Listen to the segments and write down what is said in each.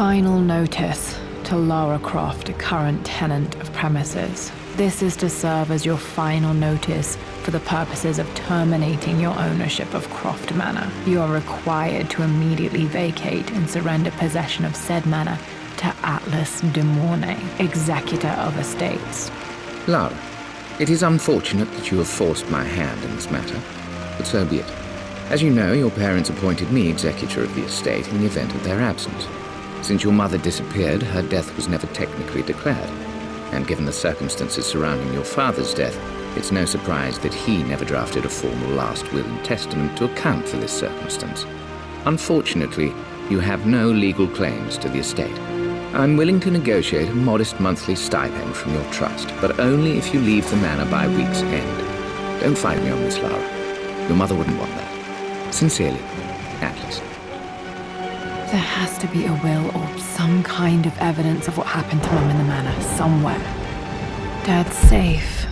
Final notice to Lara Croft, a current tenant of premises. This is to serve as your final notice for the purposes of terminating your ownership of Croft Manor. You are required to immediately vacate and surrender possession of said manor to Atlas de Mornay, executor of estates. Lara, it is unfortunate that you have forced my hand in this matter, but so be it. As you know, your parents appointed me executor of the estate in the event of their absence. Since your mother disappeared, her death was never technically declared. And given the circumstances surrounding your father's death, it's no surprise that he never drafted a formal last will and testament to account for this circumstance. Unfortunately, you have no legal claims to the estate. I'm willing to negotiate a modest monthly stipend from your trust, but only if you leave the manor by week's end. Don't fight me on this, Lara. Your mother wouldn't want that. Sincerely, Atlas. There has to be a will or some kind of evidence of what happened to Mum in the manor somewhere. Dad's safe.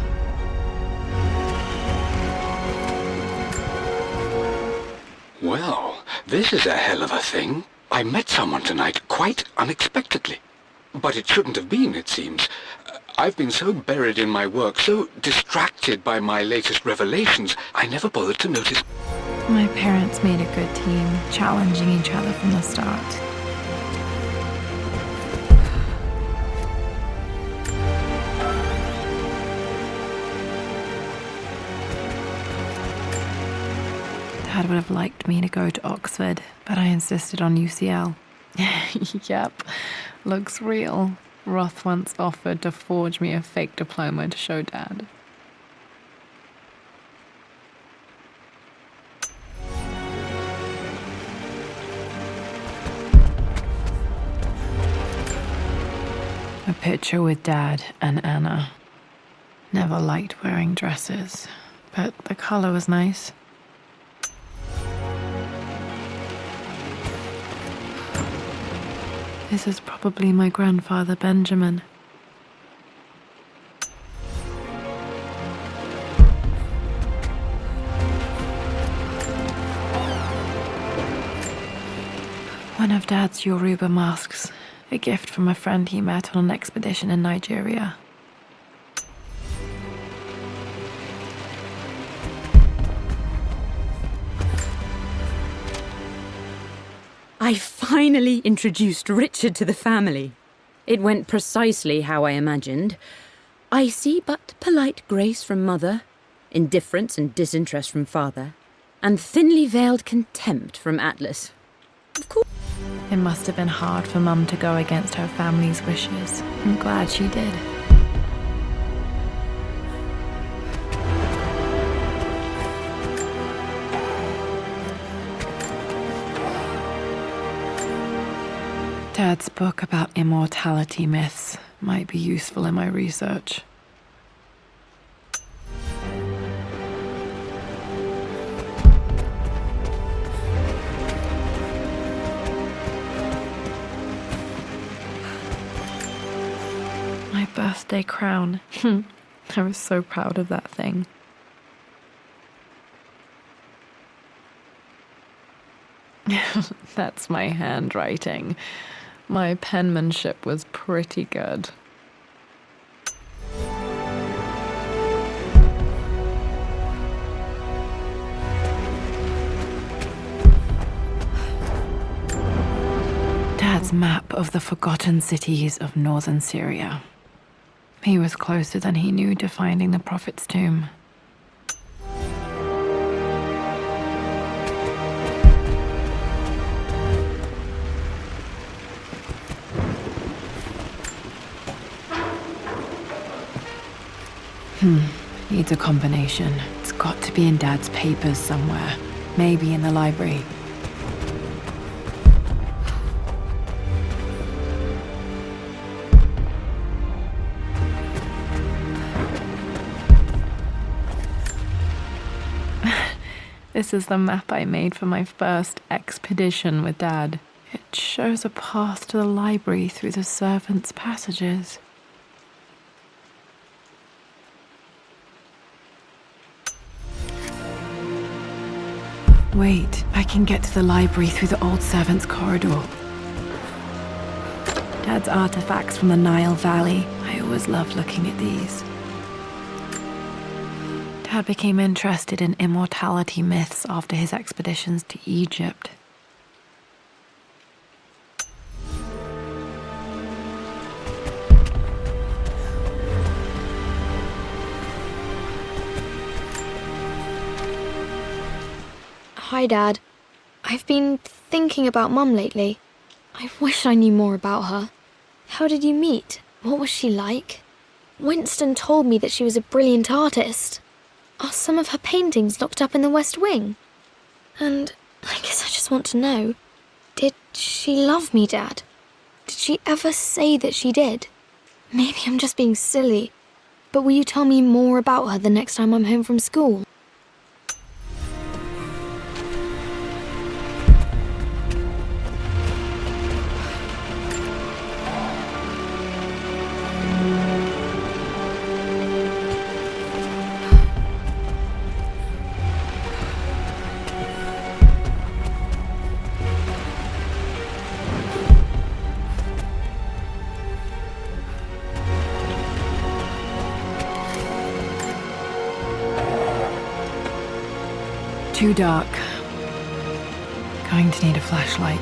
Well, this is a hell of a thing. I met someone tonight quite unexpectedly. But it shouldn't have been, it seems. I've been so buried in my work, so distracted by my latest revelations, I never bothered to notice. My parents made a good team, challenging each other from the start. Dad would have liked me to go to Oxford, but I insisted on UCL. Yep, looks real. Roth once offered to forge me a fake diploma to show Dad. A picture with Dad and Anna. Never liked wearing dresses, but the color was nice. This is probably my grandfather, Benjamin. One of Dad's Yoruba masks, a gift from a friend he met on an expedition in Nigeria. I finally introduced Richard to the family. It went precisely how I imagined. I see but polite grace from mother, indifference and disinterest from father, and thinly veiled contempt from Atlas. Of course. It must have been hard for Mum to go against her family's wishes. I'm glad she did. Dad's book about immortality myths might be useful in my research. My birthday crown. I was so proud of that thing. That's my handwriting. My penmanship was pretty good. Dad's map of the forgotten cities of northern Syria. He was closer than he knew to finding the Prophet's tomb. Needs a combination. It's got to be in Dad's papers somewhere. Maybe in the library. This is the map I made for my first expedition with Dad. It shows a path to the library through the servants' passages. Wait, I can get to the library through the old servants' corridor. Dad's artifacts from the Nile Valley. I always loved looking at these. Dad became interested in immortality myths after his expeditions to Egypt. Hi, Dad. I've been thinking about Mum lately. I wish I knew more about her. How did you meet? What was she like? Winston told me that she was a brilliant artist. Are some of her paintings locked up in the West Wing? And I guess I just want to know, did she love me, Dad? Did she ever say that she did? Maybe I'm just being silly, but will you tell me more about her the next time I'm home from school? Too dark. Going to need a flashlight.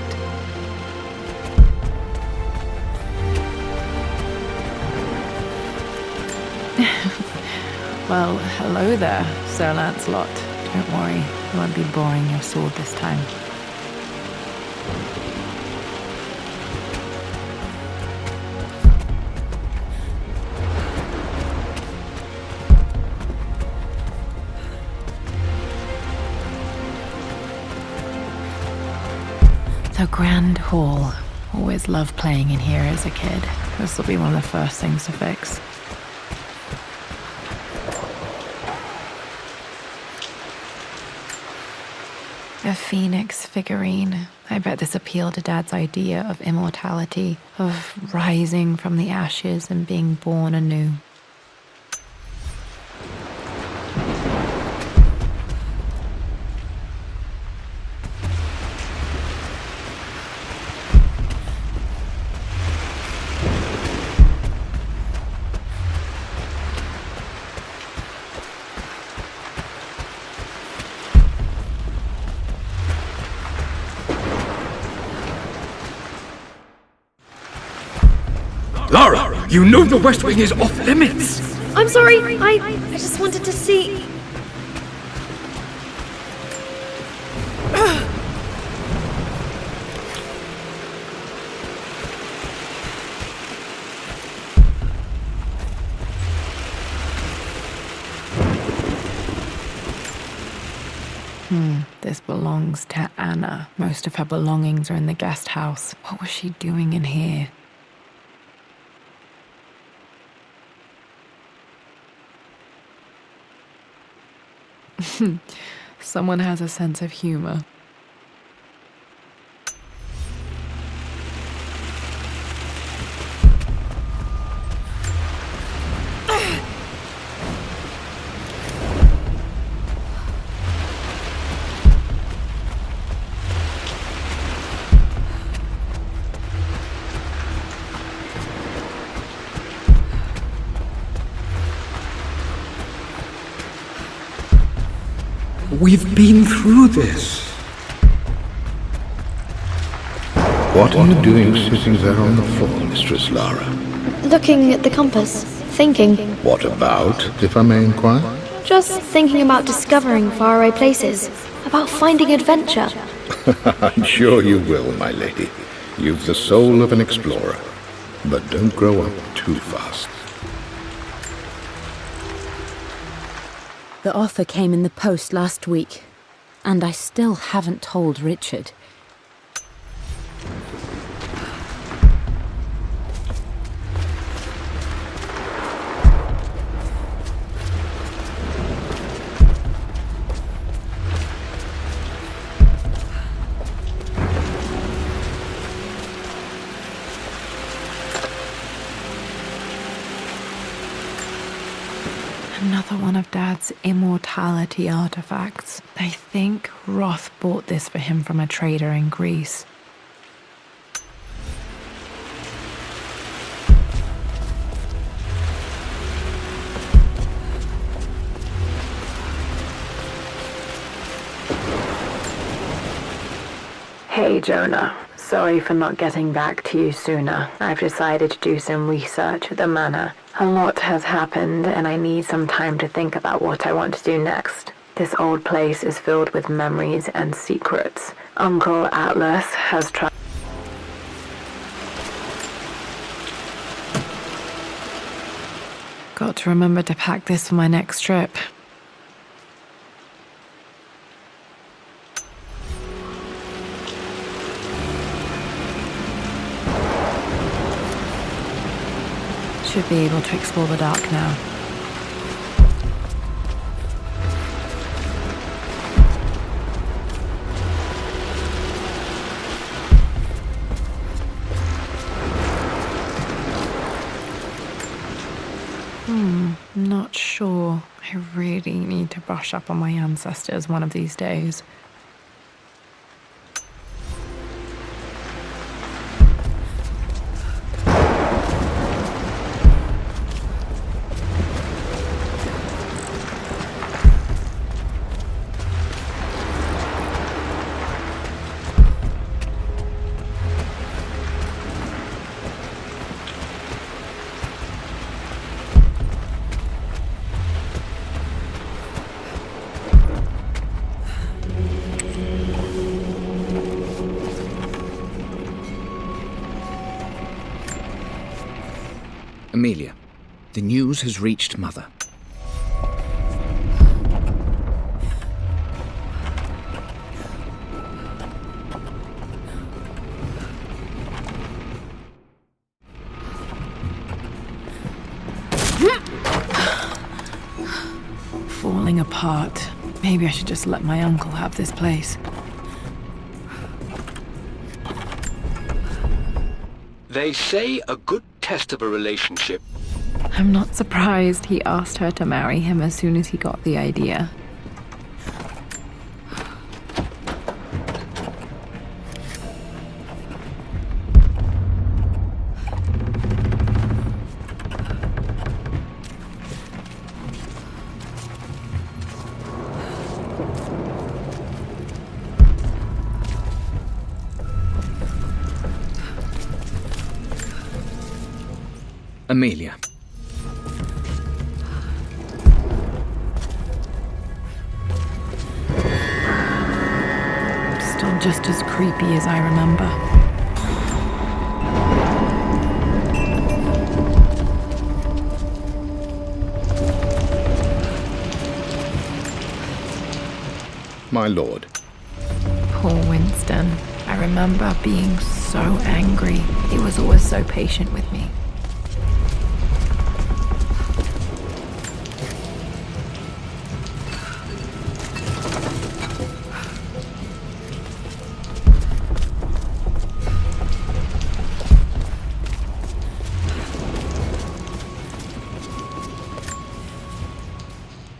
Well, hello there, Sir Lancelot. Don't worry, I won't be boring your sword this time. The Grand Hall. Always loved playing in here as a kid. This will be one of the first things to fix. A phoenix figurine. I bet this appealed to Dad's idea of immortality, of rising from the ashes and being born anew. Lara, you know the West Wing is off limits! I'm sorry, I just wanted to see... This belongs to Anna. Most of her belongings are in the guest house. What was she doing in here? Someone has a sense of humor. We've been through this. What are you doing sitting there on the floor, Mistress Lara? Looking at the compass, thinking. What about, if I may inquire? Just thinking about discovering faraway places, about finding adventure. I'm sure you will, my lady. You've the soul of an explorer. But don't grow up too fast. The offer came in the post last week, and I still haven't told Richard. Another one of Dad's immortality artifacts. I think Roth bought this for him from a trader in Greece. Hey Jonah, sorry for not getting back to you sooner. I've decided to do some research at the manor. A lot has happened and I need some time to think about what I want to do next. This old place is filled with memories and secrets. Uncle Atlas has tried. Got to remember to pack this for my next trip. Should be able to explore the dark now. Not sure. I really need to brush up on my ancestors one of these days. Amelia, the news has reached Mother. Falling apart. Maybe I should just let my uncle have this place. They say a good test of a relationship. I'm not surprised he asked her to marry him as soon as he got the idea. Amelia. Still just as creepy as I remember. My lord. Poor Winston. I remember being so angry. He was always so patient with me.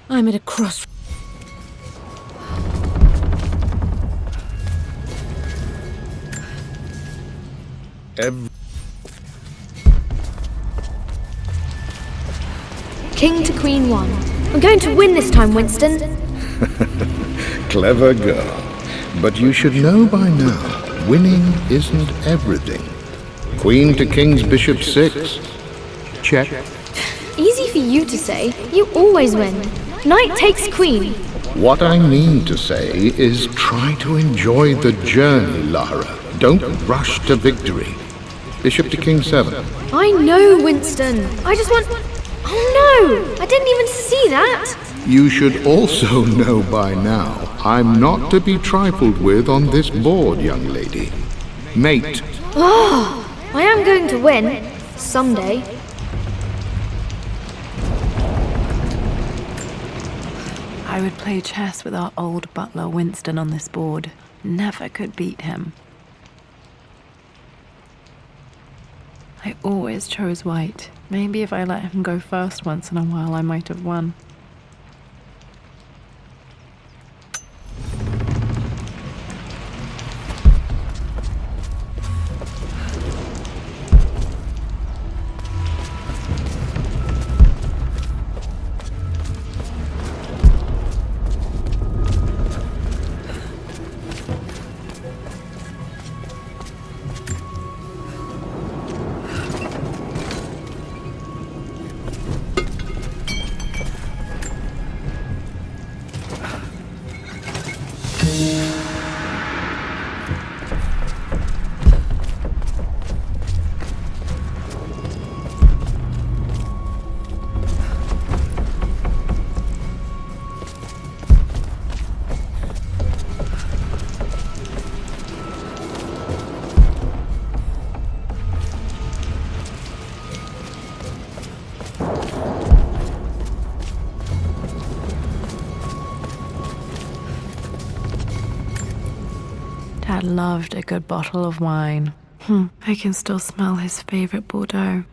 I'm at a crossroads. King to Queen 1. I'm going to win this time, Winston. Clever girl. But you should know by now, winning isn't everything. Queen to King's Bishop 6. Check. Easy for you to say. You always win. Knight takes Queen. What I mean to say is try to enjoy the journey, Lara. Don't rush to victory. Bishop to King 7. I know, Winston. I just want... Oh no! I didn't even see that! You should also know by now, I'm not to be trifled with on this board, young lady. Mate. Oh, I am going to win. Someday. I would play chess with our old butler Winston on this board. Never could beat him. I always chose white. Maybe if I let him go first once in a while, I might have won. loved a good bottle of wine. I can still smell his favorite Bordeaux.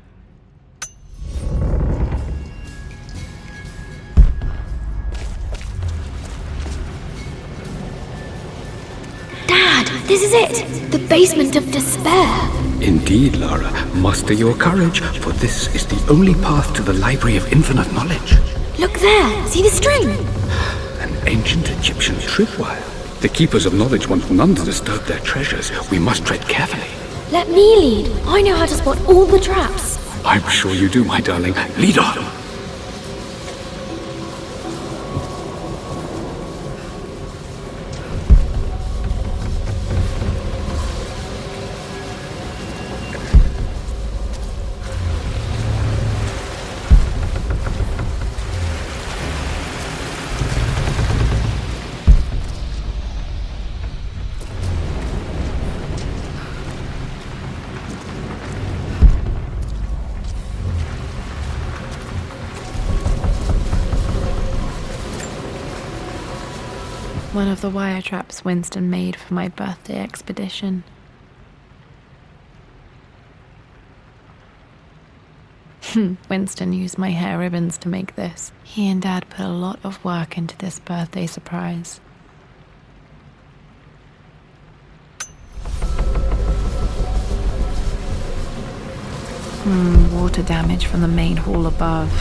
Dad, this is it! The basement of despair! Indeed, Lara. Muster your courage, for this is the only path to the Library of Infinite Knowledge. Look there! See the string? An ancient Egyptian tripwire. The Keepers of Knowledge want none to disturb their treasures. We must tread carefully. Let me lead. I know how to spot all the traps. I'm sure you do, my darling. Lead on! One of the wire traps Winston made for my birthday expedition. Winston used my hair ribbons to make this. He and Dad put a lot of work into this birthday surprise. Water damage from the main hall above.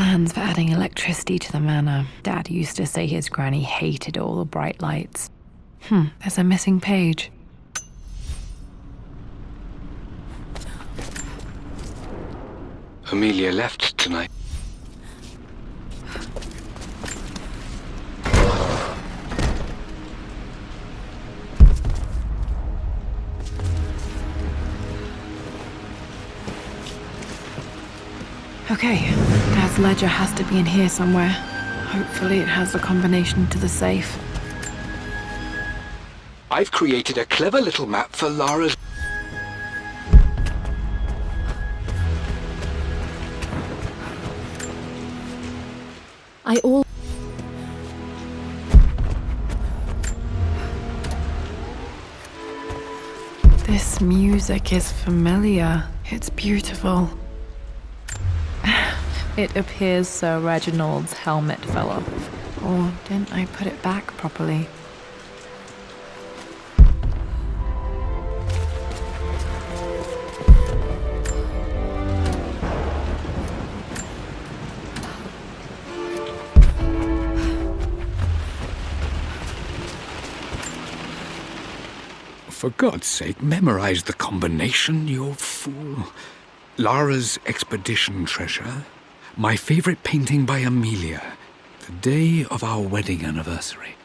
plans for adding electricity to the manor. Dad used to say his granny hated all the bright lights. There's a missing page. Amelia left tonight. Okay, Dad's ledger has to be in here somewhere. Hopefully it has the combination to the safe. I've created a clever little map for Lara's... This music is familiar. It's beautiful. It appears Sir Reginald's helmet fell off. Or didn't I put it back properly? For God's sake, memorize the combination, you fool. Lara's expedition treasure. My favorite painting by Amelia. The day of our wedding anniversary.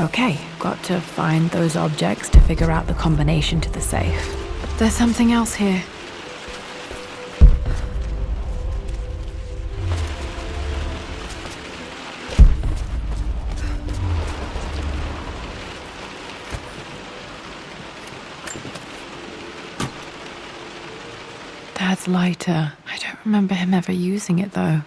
Okay, got to find those objects to figure out the combination to the safe. There's something else here. Dad's lighter. I don't remember him ever using it, though.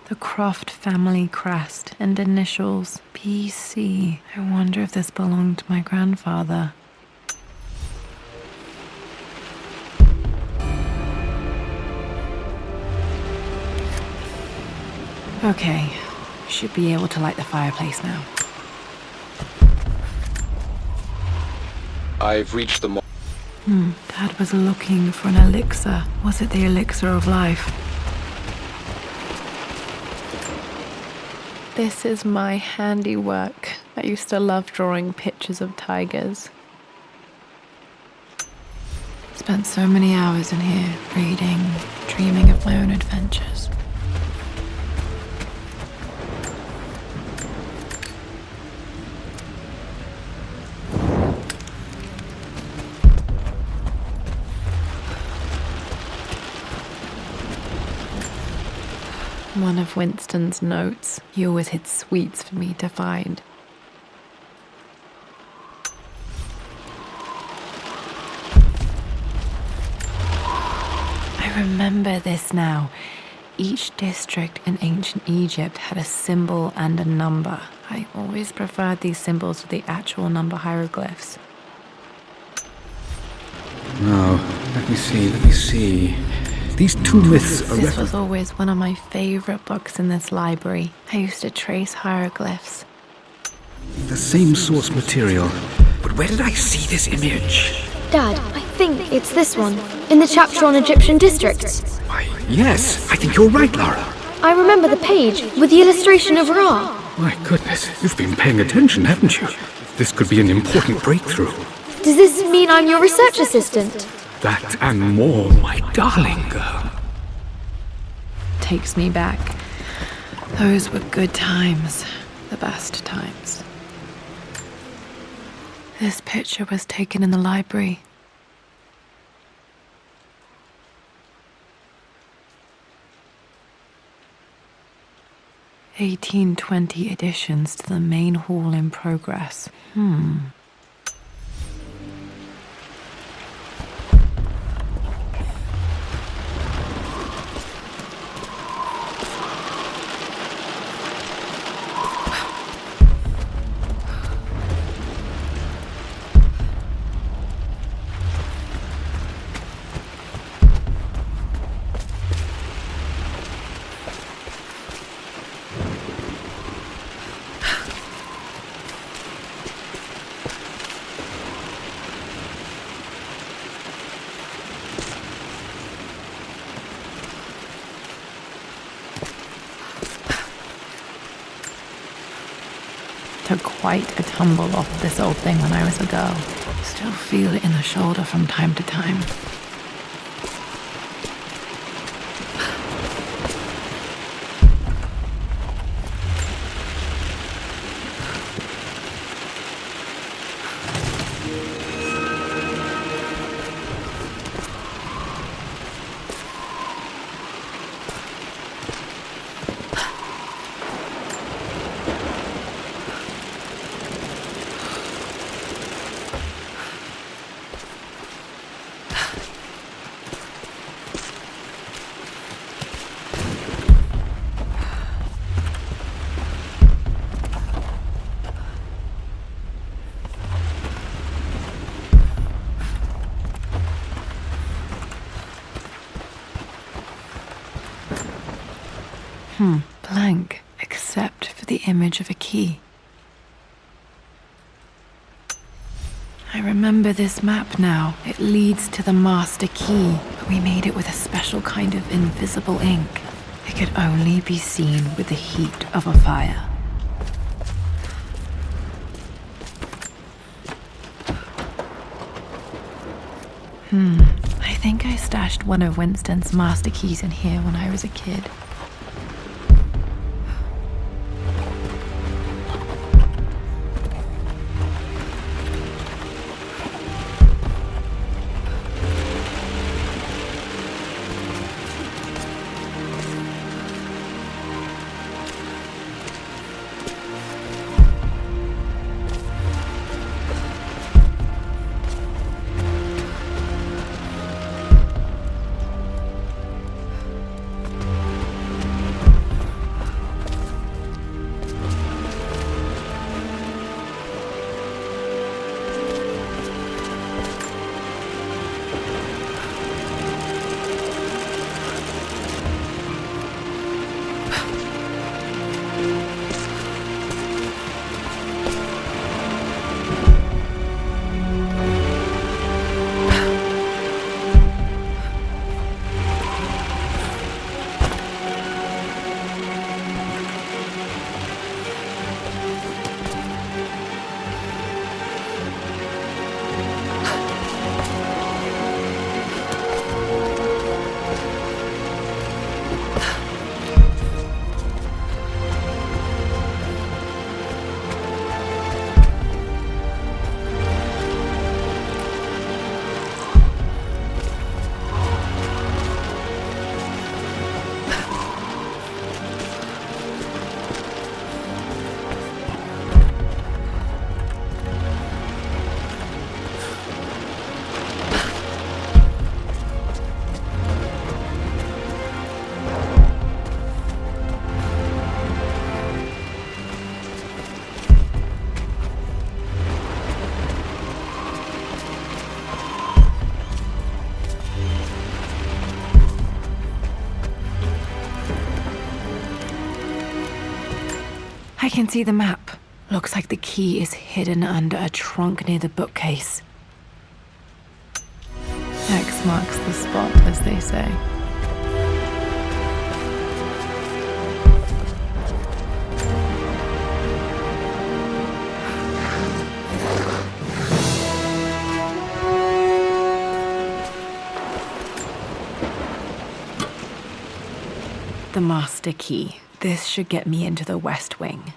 The Croft family crest and initials BC. I wonder if this belonged to my grandfather. Okay. Should be able to light the fireplace now. I've reached the... Dad was looking for an elixir. Was it the elixir of life? This is my handiwork. I used to love drawing pictures of tigers. Spent so many hours in here, reading, dreaming of my own adventures. One of Winston's notes. He always hid sweets for me to find. I remember this now. Each district in ancient Egypt had a symbol and a number. I always preferred these symbols to the actual number hieroglyphs. Now, let me see. These two myths are... This was always one of my favorite books in this library. I used to trace hieroglyphs. the same source material. But where did I see this image? Dad, I think it's this one, in the chapter on Egyptian districts. Why, yes, I think you're right, Lara. I remember the page with the illustration of Ra. My goodness, you've been paying attention, haven't you? This could be an important breakthrough. Does this mean I'm your research assistant? That and more, my darling girl. Takes me back. Those were good times. The best times. This picture was taken in the library. (1820) additions to the main hall in progress. Took quite a tumble off this old thing when I was a girl. Still feel it in the shoulder from time to time. Blank, except for the image of a key. I remember this map now. It leads to the master key, but we made it with a special kind of invisible ink. It could only be seen with the heat of a fire. I think I stashed one of Winston's master keys in here when I was a kid. I can see the map. Looks like the key is hidden under a trunk near the bookcase. X marks the spot, as they say. The master key. This should get me into the West Wing.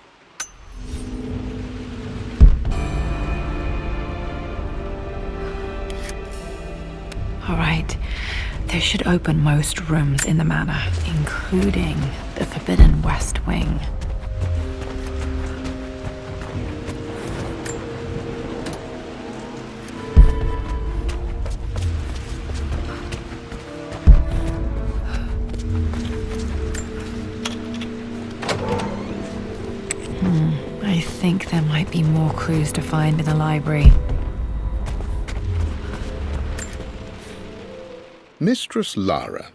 All right, this should open most rooms in the manor, including the Forbidden West Wing. I think there might be more clues to find in the library. Mistress Lara.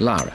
Lara.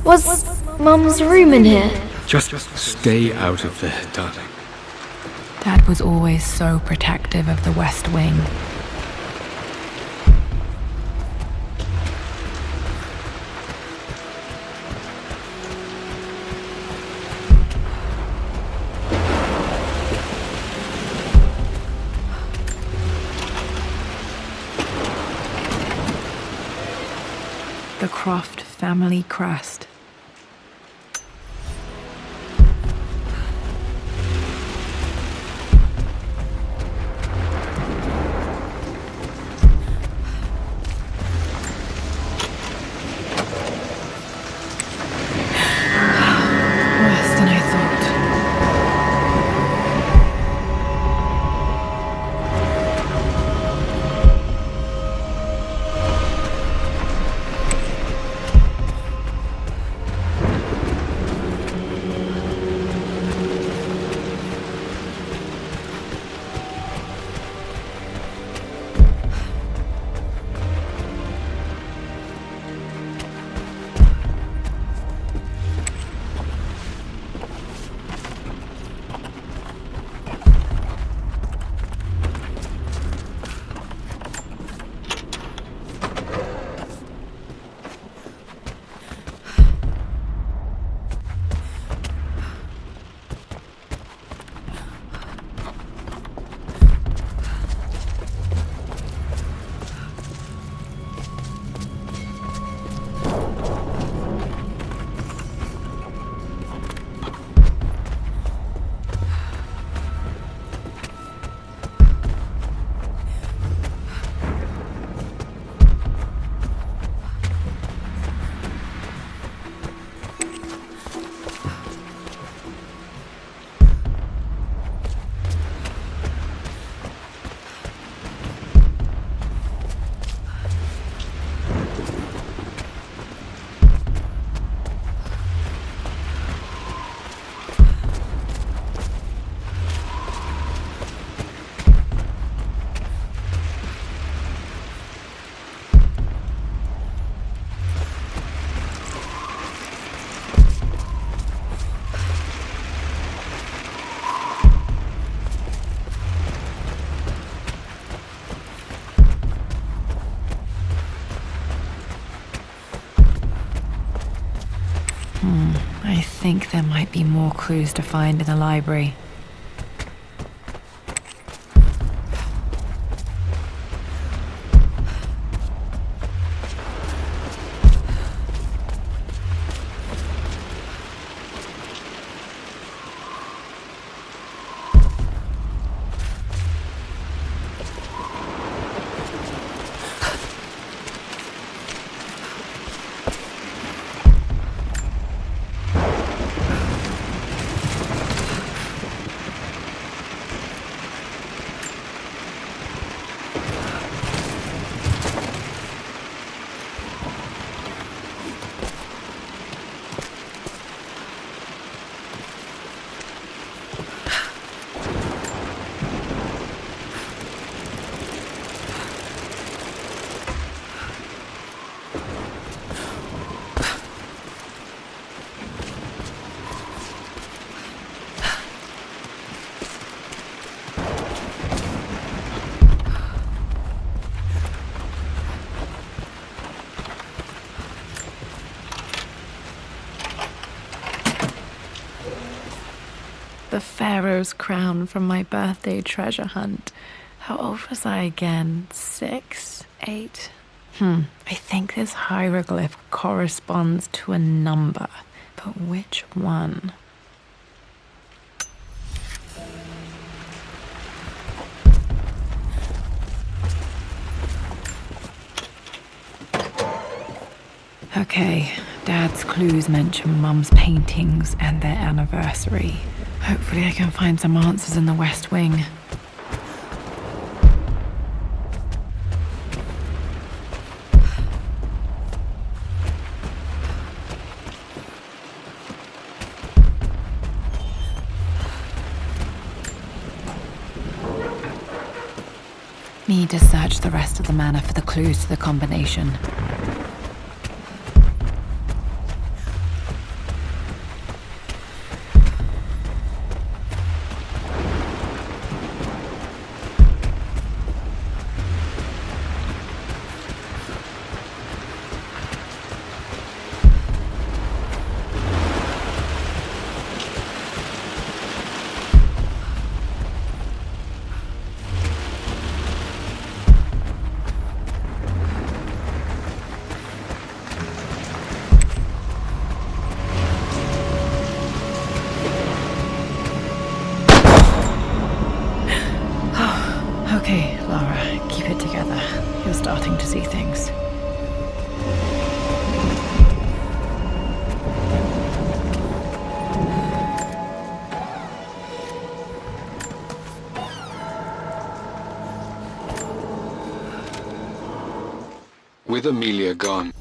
Was Mum's room in here? Just stay out of there, darling. Dad was always so protective of the West Wing. The Croft family crest. Worse than I thought. I think there might be more clues to find in the library. The Pharaoh's crown from my birthday treasure hunt. How old was I again? 6? 8? I think this hieroglyph corresponds to a number, but which one? Okay, Dad's clues mention Mum's paintings and their anniversary. Hopefully I can find some answers in the West Wing. Need to search the rest of the manor for the clues to the combination. Okay, Lara, keep it together. You're starting to see things. With Amelia gone,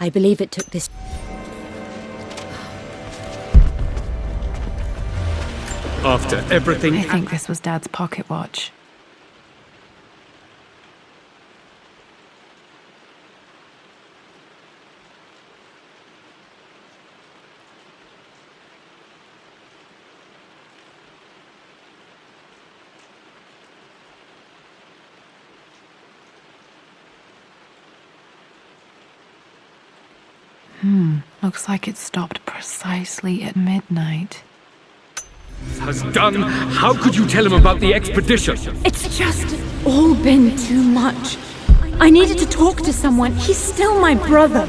I believe it took this. After everything. I think this was Dad's pocket watch. Looks like it stopped precisely at midnight. Has done. How could you tell him about the expedition? It's just all been too much. I needed to talk to someone. He's still my brother.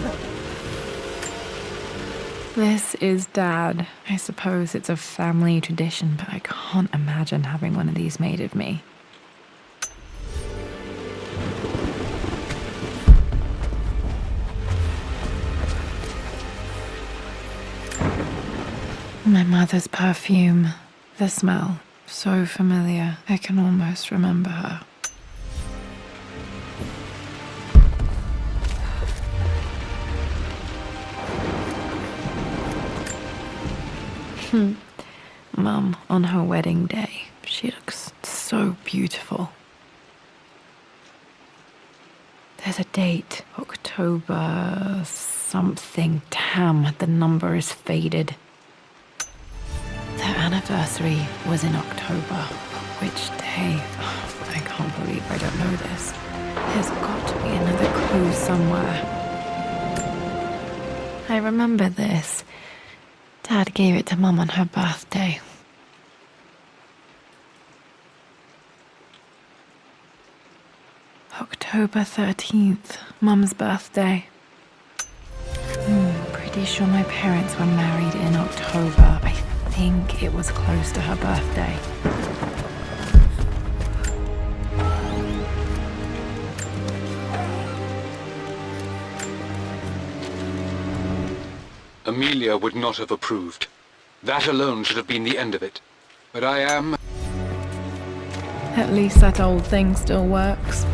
This is Dad. I suppose it's a family tradition, but I can't imagine having one of these made of me. My mother's perfume. The smell. So familiar. I can almost remember her. Mum, on her wedding day, she looks so beautiful. There's a date. October something. Damn, the number is faded. Their anniversary was in October. Which day? I can't believe I don't know this. There's got to be another clue somewhere. I remember this. Dad gave it to Mum on her birthday. October 13th, Mum's birthday. Pretty sure my parents were married in October. I think it was close to her birthday. Amelia would not have approved. That alone should have been the end of it. But I am... At least that old thing still works.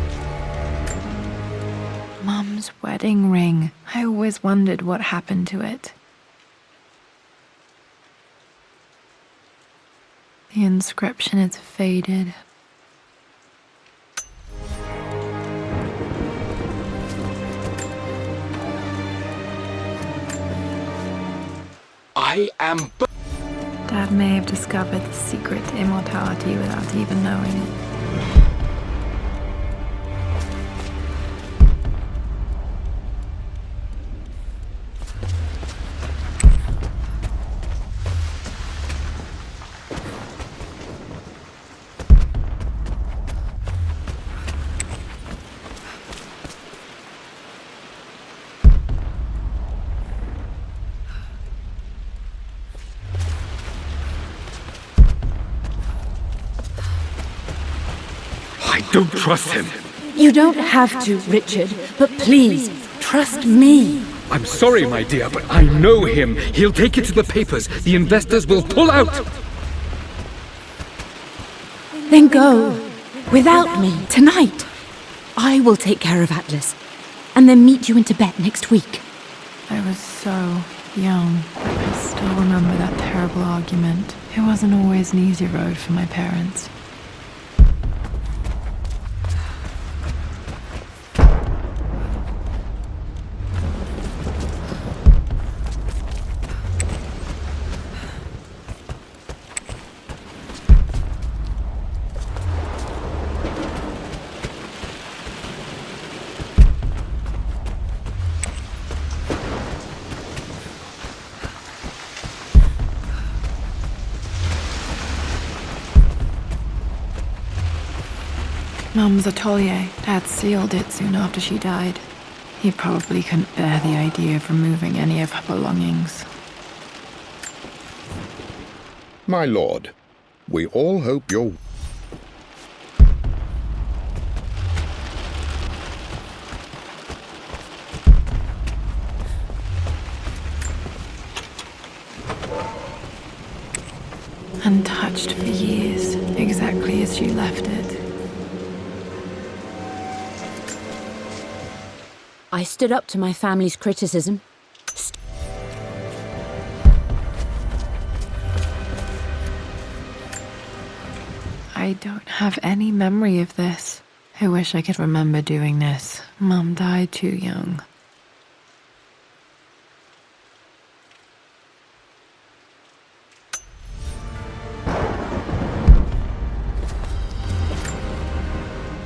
Mum's wedding ring. I always wondered what happened to it. The inscription is faded. I am... Dad may have discovered the secret to immortality without even knowing it. don't trust him. You don't have to, Richard, but please, trust me. I'm sorry, my dear, but I know him. He'll take it to the papers. The investors will pull out. Then go. Without me, tonight. I will take care of Atlas. And then meet you in Tibet next week. I was so young, but I still remember that terrible argument. It wasn't always an easy road for my parents. Mum's atelier. Dad sealed it soon after she died. He probably couldn't bear the idea of removing any of her belongings. My lord, we all hope you're... Untouched for years, exactly as she left it. I stood up to my family's criticism. I don't have any memory of this. I wish I could remember doing this. Mum died too young.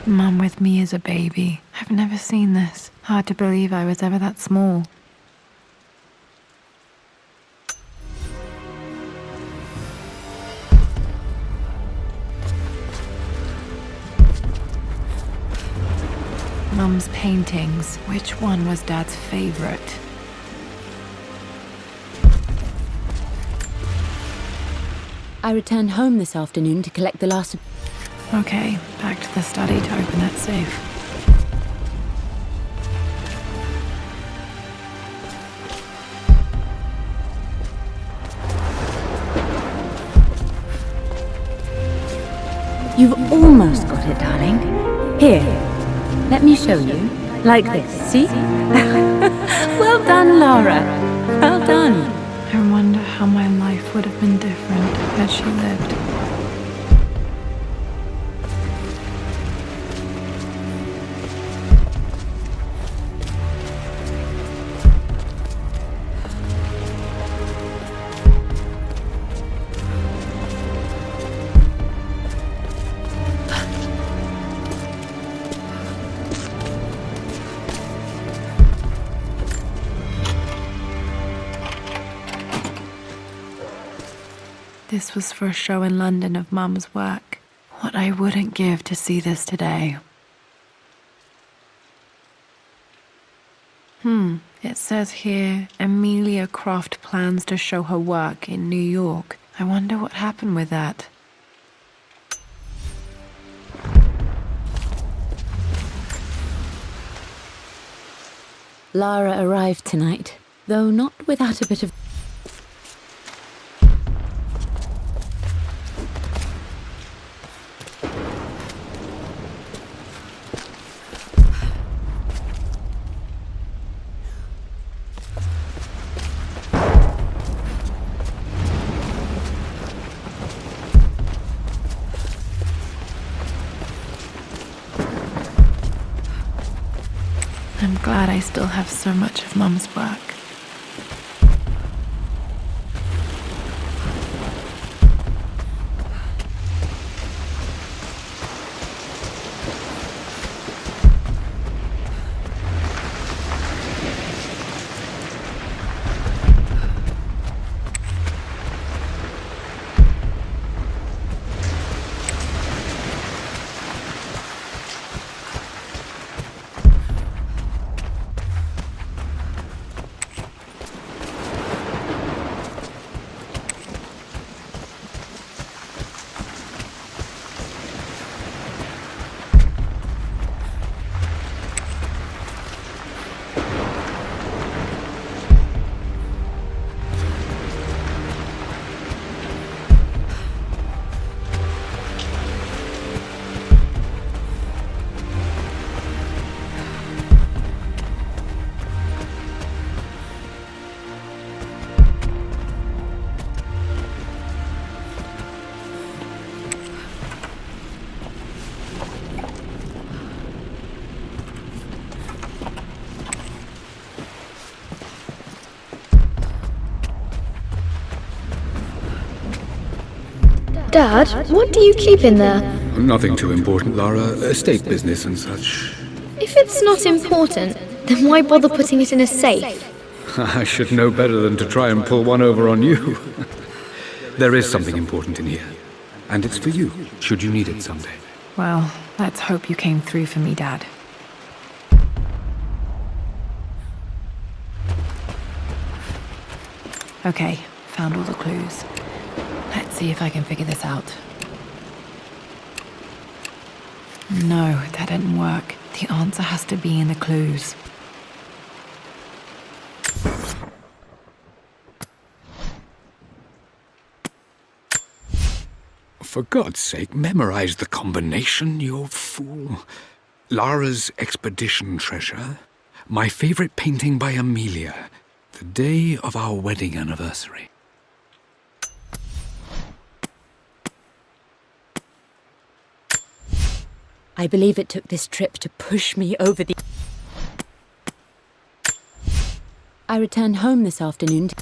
Mum with me as a baby. I've never seen this. Hard to believe I was ever that small. Mum's paintings. Which one was Dad's favorite? I returned home this afternoon to collect the last... Okay, back to the study to open that safe. You've almost got it, darling. Here, let me show you. Like this, see? Well done, Lara. Well done. I wonder how my life would have been different had she lived. This was for a show in London of Mum's work. What I wouldn't give to see this today. It says here, Amelia Croft plans to show her work in New York. I wonder what happened with that. Lara arrived tonight, though not without a bit of... I'm glad I still have so much of Mum's work. Dad, what do you keep in there? Nothing too important, Lara. Estate business and such. If it's not important, then why bother putting it in a safe? I should know better than to try and pull one over on you. There is something important in here. And it's for you, should you need it someday. Well, let's hope you came through for me, Dad. Okay, found all the clues. Let's see if I can figure this out. No, that didn't work. The answer has to be in the clues. For God's sake, memorize the combination, you fool. Lara's expedition treasure, my favorite painting by Amelia, the day of our wedding anniversary. I believe it took this trip to push me over the... I returned home this afternoon to...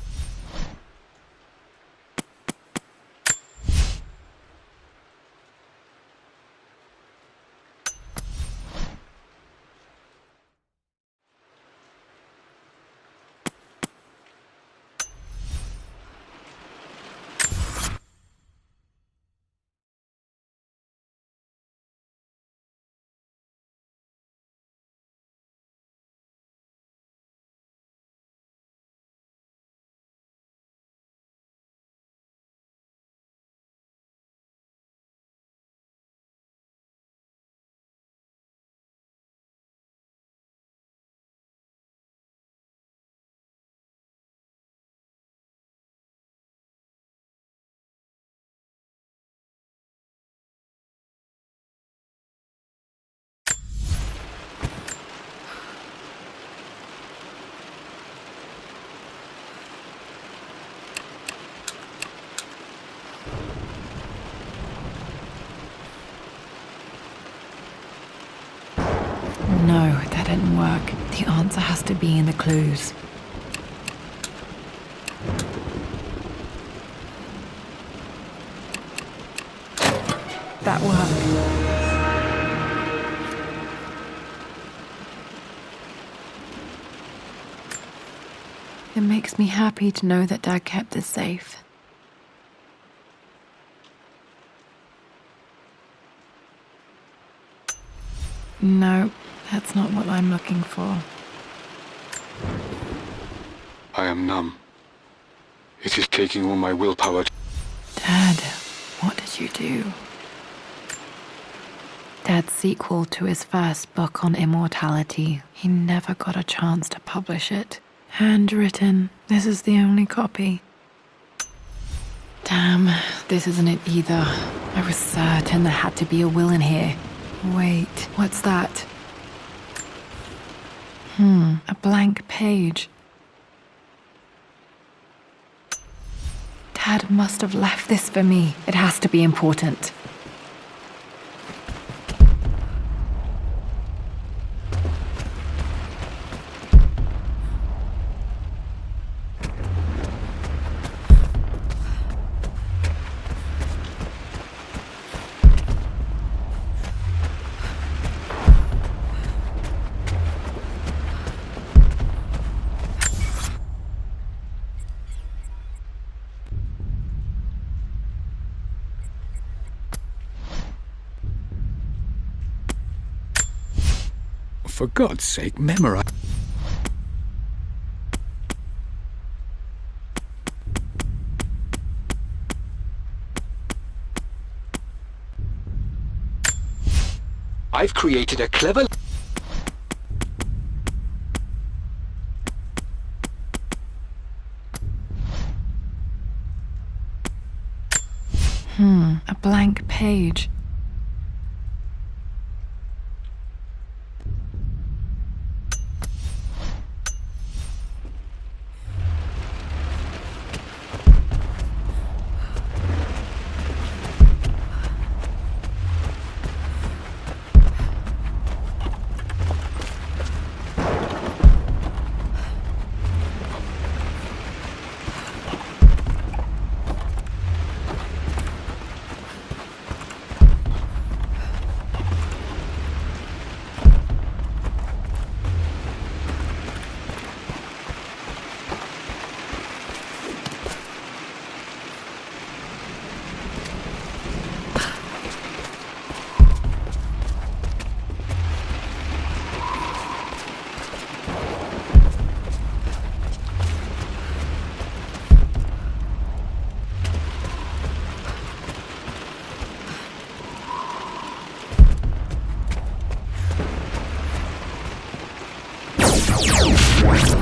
No, that didn't work. The answer has to be in the clues. That worked. It makes me happy to know that Dad kept this safe. No, that's not what I'm looking for. I am numb. It is taking all my willpower. Dad, what did you do? Dad's sequel to his first book on immortality. He never got a chance to publish it. Handwritten. This is the only copy. Damn, this isn't it either. I was certain there had to be a will in here. Wait, what's that? A blank page. Dad must have left this for me. It has to be important. For God's sake, memorize. I've created a clever... A blank page. Thank you.